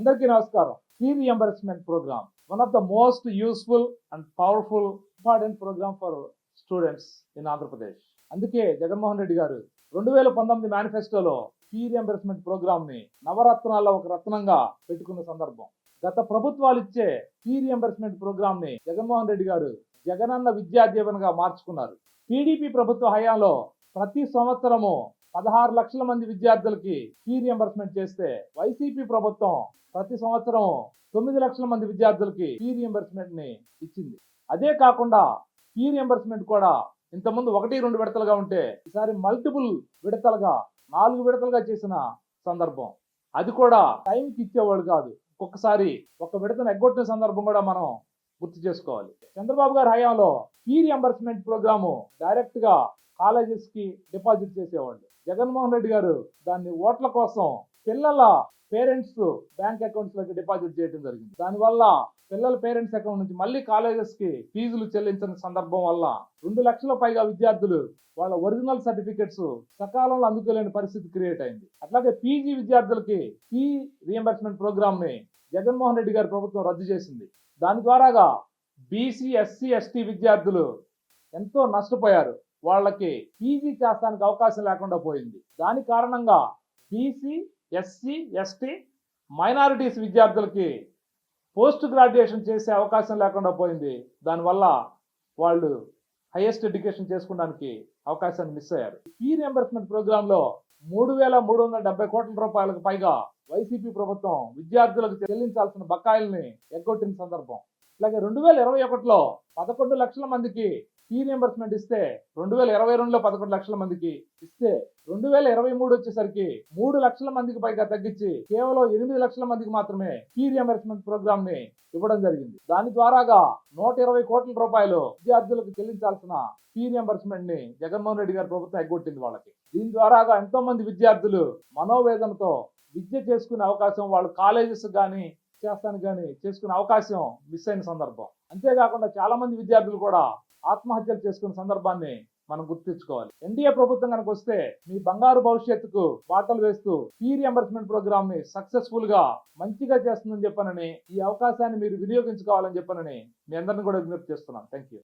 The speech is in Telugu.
అందరికీ నమస్కారం. Fee reimbursement programme one of the most useful and powerful important programme for students in Andhra Pradesh. అందుకే జగన్మోహన్ రెడ్డి గారు 2019 మేనిఫెస్టోలో ఫీ రియంబర్స్మెంట్ ప్రోగ్రామ్ ని నవరత్నాల్లో ఒక రత్నంగా పెట్టుకున్న సందర్భం. గత ప్రభుత్వాలు ఇచ్చే ఫీ రియంబర్స్మెంట్ ప్రోగ్రామ్ ని జగన్మోహన్ రెడ్డి గారు జగనన్న విద్యా దీవెనగా మార్చుకున్నారు. టీడీపీ ప్రభుత్వ హయాంలో ప్రతి సంవత్సరము 16 లక్షల మంది విద్యార్థులకి ఫీ రియంబర్స్మెంట్ చేస్తే వైసీపీ ప్రభుత్వం ప్రతి సంవత్సరం 9 లక్షల మంది విద్యార్థులకి ఫీ రియంబర్స్మెంట్ ని ఇచ్చింది. అదే కాకుండా ఫీ రియంబర్స్మెంట్ కూడా ఇంతకుముందు 1-2 విడతలుగా ఉంటే ఈసారి మల్టిపుల్ విడతలుగా 4 విడతలుగా చేసిన సందర్భం. అది కూడా టైంకి ఇచ్చేవాళ్ళు కాదు. ఒక్కొక్కసారి ఒక విడతను ఎగ్గొట్టిన సందర్భం కూడా మనం గుర్తు చేసుకోవాలి. చంద్రబాబు గారి హయాంలో ఫీ రియంబర్స్మెంట్ ప్రోగ్రాము డైరెక్ట్ గా కాలేజెస్ కి డిపాజిట్ చేసేవాళ్ళు. జగన్మోహన్ రెడ్డి గారు దాన్ని ఓట్ల కోసం పిల్లల పేరెంట్స్ బ్యాంక్ అకౌంట్స్ లోకి డిపాజిట్ చేయడం జరిగింది. దానివల్ల పిల్లల పేరెంట్స్ అకౌంట్ నుంచి మళ్ళీ కాలేజెస్ కి ఫీజులు చెల్లించిన సందర్భం వల్ల 2 లక్షల పైగా విద్యార్థులు వాళ్ళ ఒరిజినల్ సర్టిఫికెట్స్ సకాలంలో అందుకోలేని పరిస్థితి క్రియేట్ అయింది. అట్లాగే పీజీ విద్యార్థులకి ఫీ రియంబర్స్మెంట్ ప్రోగ్రామ్ ని జగన్మోహన్ రెడ్డి గారి ప్రభుత్వం రద్దు చేసింది. దాని ద్వారాగా బీసీ, ఎస్సీ, ఎస్టీ విద్యార్థులు ఎంతో నష్టపోయారు. వాళ్ళకి పీజీ చేస్తానికి అవకాశం లేకుండా పోయింది. దాని కారణంగా బీసీ, ఎస్సీ, ఎస్టీ, మైనారిటీస్ విద్యార్థులకి పోస్ట్ గ్రాడ్యుయేషన్ చేసే అవకాశం లేకుండా పోయింది. దానివల్ల వాళ్ళు హైయెస్ట్ ఎడ్యుకేషన్ చేసుకోవడానికి అవకాశాన్ని మిస్ అయ్యారు. ఫీ రియంబర్స్మెంట్ ప్రోగ్రామ్ లో 3,370 కోట్ల రూపాయలకు పైగా వైసీపీ ప్రభుత్వం విద్యార్థులకు చెల్లించాల్సిన బకాయిల్ని ఎగ్గొట్టిన సందర్భం. అలాగే 2021లో 11 లక్షల మందికి ఫీ రియంబర్స్మెంట్ ఇస్తే 2022లో 11 లక్షల మందికి ఇస్తే 2023 వచ్చేసరికి 3 లక్షల మందికి పైగా తగ్గించి కేవలం 8 లక్షల మందికి మాత్రమే ఫీ రియంబర్స్మెంట్ ప్రోగ్రామ్ ని ఇవ్వడం జరిగింది. దాని ద్వారాగా 120 కోట్ల రూపాయలు విద్యార్థులకు చెల్లించాల్సిన ఫీ రియంబర్స్మెంట్ ని జగన్మోహన్ రెడ్డి గారి ప్రభుత్వం ఎగ్గొట్టింది వాళ్ళకి. దీని ద్వారాగా ఎంతో మంది విద్యార్థులు మనోవేదనతో విద్య చేసుకునే అవకాశం, వాళ్ళు కాలేజెస్ కానీ చేస్తానికి కానీ చేసుకునే అవకాశం మిస్ అయిన సందర్భం. అంతేకాకుండా చాలా మంది విద్యార్థులు కూడా ఆత్మహత్యలు చేసుకున్న సందర్భాన్ని మనం గుర్తించుకోవాలి. ఎన్డీఏ ప్రభుత్వం కనుక వస్తే మీ బంగారు భవిష్యత్తుకు బాటలు వేస్తూ ఫీ రియంబర్స్మెంట్ ప్రోగ్రామ్ ని సక్సెస్ఫుల్ గా మంచిగా చేస్తుందని చెప్పనని, ఈ అవకాశాన్ని మీరు వినియోగించుకోవాలని చెప్పనని మీ అందరిని కూడా విజ్ఞప్తి చేస్తున్నాను. Thank you.